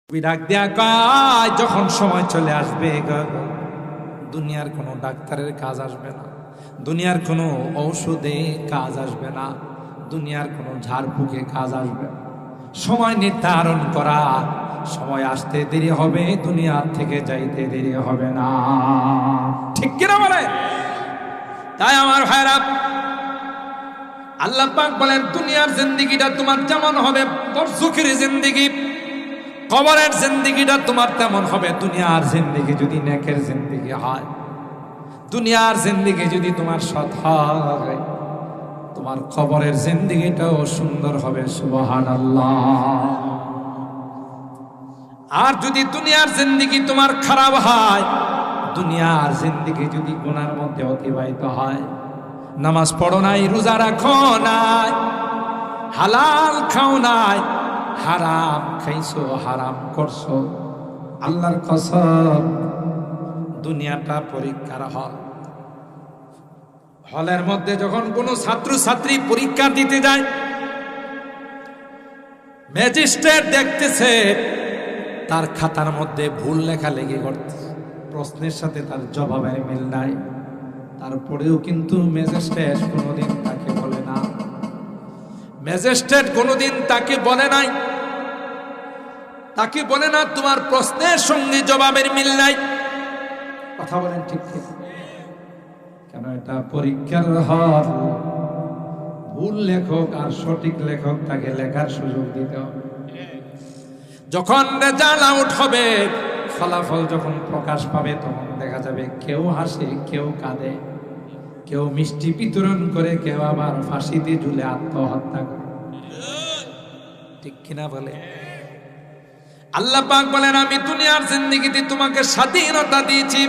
ডাক দেয়া কয়, যখন সময় চলে আসবে দুনিয়ার কোনো ডাক্তারের কাজ আসবে না, দুনিয়ার কোনো ঔষধে কাজ আসবে না, দুনিয়ার কোনো ঝাড়ফুঁকে কাজ আসবে না। সময় নির্ধারণ করা, সময় আসতে দেরি হবে, দুনিয়ার থেকে যাইতে দেরি হবে না। ঠিক কিনা বলে? তাই আমার ভাইরা, আল্লাহ পাক বলেন দুনিয়ার জিন্দেগিটা তোমার যেমন হবে বরজখের জিন্দেগি, কবরের জিন্দেগিটা তোমার তেমন হবে। দুনিয়ার জিন্দেগি যদি নেকের জিন্দেগি হয়, দুনিয়ার জিন্দেগি যদি তোমার সৎ হয়, তোমার কবরের জিন্দেগিটাও সুন্দর হবে। সুবহানাল্লাহ। আর যদি দুনিয়ার জিন্দেগি তোমার খারাপ হয়, দুনিয়ার জিন্দেগি যদি গুনার মধ্যে অতিবাহিত হয়, নামাজ পড়ো নাই, রোজা রাখো নাই, হালাল খাও নাই, হারাম খাইছো, হারাম করছো, আল্লাহর কসম দুনিয়াটা পরীক্ষার হল। হলের মধ্যে যখন কোনো ছাত্র ছাত্রী পরীক্ষা দিতে যায়, ম্যাজিস্ট্রেট দেখতেছে তার খাতার মধ্যে ভুল লেখালেখি করতেছে, প্রশ্নের সাথে তার জবাবের মিল নাই, তারপরেও কিন্তু ম্যাজিস্ট্রেট কোনোদিন তাকে বলে না, ম্যাজিস্ট্রেট কোনোদিন তাকে বলে নাই, তাকে বলে না তোমার প্রশ্নের সঙ্গে জবাবের মিল নাই। কথা বলেন ঠিক ঠিক? কেন? এটা পরীক্ষার হল। ভুল লেখক আর সঠিক লেখক তাকে লেখার সুযোগ দিতে হবে। যখন রেজাল্ট আউট হবে, ফলাফল যখন প্রকাশ পাবে, তখন দেখা যাবে কেউ হাসে, কেউ কাঁদে, কেউ মিষ্টি বিতরণ করে, কেউ আবার ফাঁসিতে ঝুলে আত্মহত্যা করে। ঠিক কিনা বলে? আল্লাহ পাক বলেন আমি দুনিয়ার জিন্দেগিতে তোমাকে স্বাধীনতা দিয়েছি,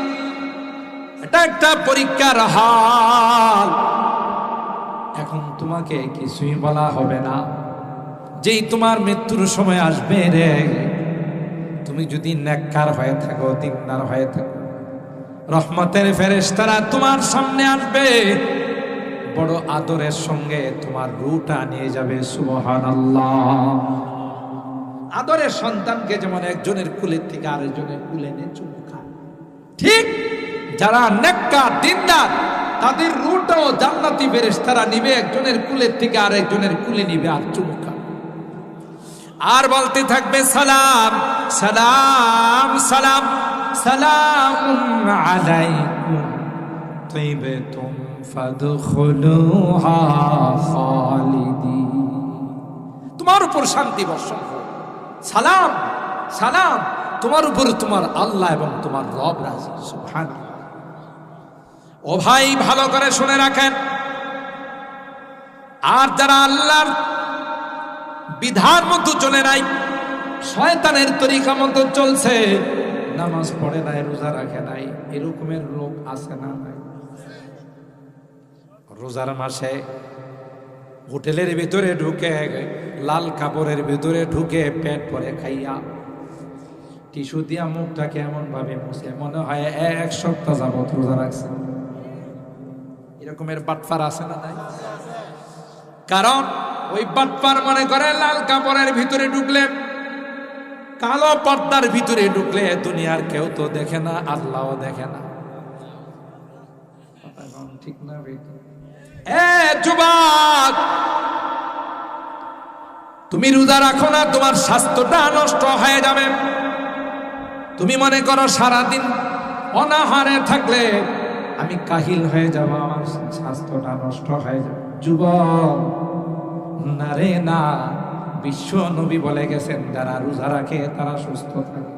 এটা একটা পরীক্ষার হল। এখন তোমাকে কিছুই বলা হবে না। যেই তোমার মৃত্যুর সময় আসবে রে, তুমি যদি নেককার হয়ে থাকো, দিনদার হয়ে থাকো, রহমতের ফেরেশতারা তোমার সামনে আসবে, বড় আদরের সঙ্গে তোমার রূহটা নিয়ে যাবে। সুবহানাল্লাহ। আদরের সন্তানকে যেমন একজনের কুলের থেকে আরেকজনের কুলে নিয়ে চুমু খায়, ঠিক যারা নেককার দিনদার তাদের রূহটাও জান্নাতি ফেরেশতারা নিবে, একজনের কুলের থেকে আরেকজনের কুলে নিবে আর চুমু খায়, আর বলতে থাকবে সালাম সালাম সালাম সালামুন আলাইকুম তিবতুম ফাদখুলুহা খালিদিন। তোমার উপর শান্তি বর্ষণ হোক, সালাম সালাম তোমার উপর তোমার আল্লাহ এবং তোমার রব রাজি। সুবহানাল্লাহ। ও ভাই, ভালো করে শুনে রাখেন, আর যারা আল্লাহর বিধান মতো চলে নাই, শয়তানের তরিকা মতো চলছে, নামাজ পড়ে নাই, রোজা রাখে নাই, এরকমের লোক আছে না নাই? রোজার মাসে হোটেলের ভিতরে ঢুকে, লাল কাপড়ের ভিতরে ঢুকে, পেট ভরে খাইয়া টিস্যু দিয়া মুখটাকে এমন ভাবে মুছে মনে হয় 1 সপ্তাহ যাবত রোজা রাখছে। এরকমের বাটপার আছে না নাই? কারণ ওই বাটপার মনে করে লাল কাপড়ের ভিতরে ঢুকলে, কালো পর্দার ভিতরে ঢুকলে দুনিয়ার কেউ তো দেখে না, আল্লাহও দেখে না। ঠিক না? যুবক, তুমি রোজা রাখো না, তোমার স্বাস্থ্যটা নষ্ট হয়ে যাবে। তুমি মনে করো সারাদিন অনাহারে থাকলে আমি কাহিল হয়ে যাব, আমার স্বাস্থ্যটা নষ্ট হয়ে যাবে। যুবক, না রে না, বিশ্ব নবী বলে গেছেন যারা রোজা রাখে তারা সুস্থ থাকে।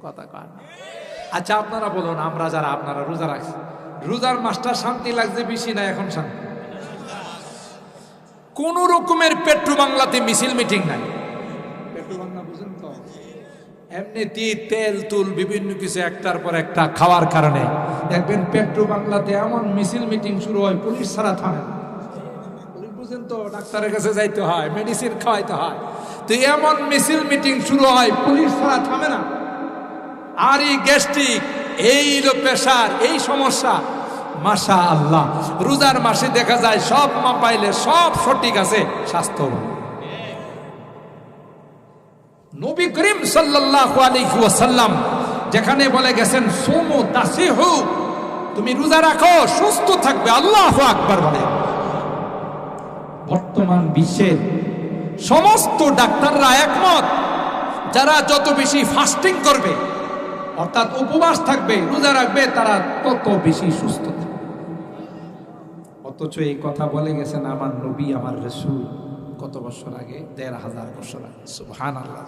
কথা কয় না? আচ্ছা আপনারা বলুন, আমরা যারা আপনারা রোজা রাখছি, রোজার মাসটা শান্তি লাগছে বেশি না এখন শান্তি? কোন রকমের পেট্রো বাংলাতে মিছিল মিটিং নাই। পেট্রো বাংলা বুঝেন তো? এমনিতে তেল তুল বিভিন্ন কিছু একটার পর একটা খাওয়ার কারণে দেখবেন পেট্রো বাংলাতে এমন মিছিল মিটিং শুরু হয়, পুলিশ ছাড়া থামে না। বুঝেন তো? ডাক্তারের কাছে যাইতে হয়, মেডিসিন খাওয়াইতে হয়, তো এমন মিছিল মিটিং শুরু হয়, পুলিশ ছাড়া থামে না। আর এই গ্যাস্ট্রিক, এই প্রেশার, এই সমস্যা, মাশাআল্লাহ রোজার মাসে দেখা যায় সব মাপাইলে সব সঠিক আছে, স্বাস্থ্য। নবী করিম সাল্লাল্লাহু আলাইহি ওয়াসাল্লাম যেখানে বলে গেছেন সুমু তাসিহু, তুমি রোজা রাখো সুস্থ থাকবে, আল্লাহু আকবার বলে। বর্তমান বিশ্বের সমস্ত ডাক্তাররা একমত, যারা যত বেশি ফাস্টিং করবে অর্থাৎ উপবাস থাকবে, রোজা রাখবে, তারা তত বেশি সুস্থ থাকবে। অথচ এই কথা বলে গেছেন আমার নবী, আমার রাসূল কত বছর আগে? ১৫০০ বছর আগে। সুবহানাল্লাহ।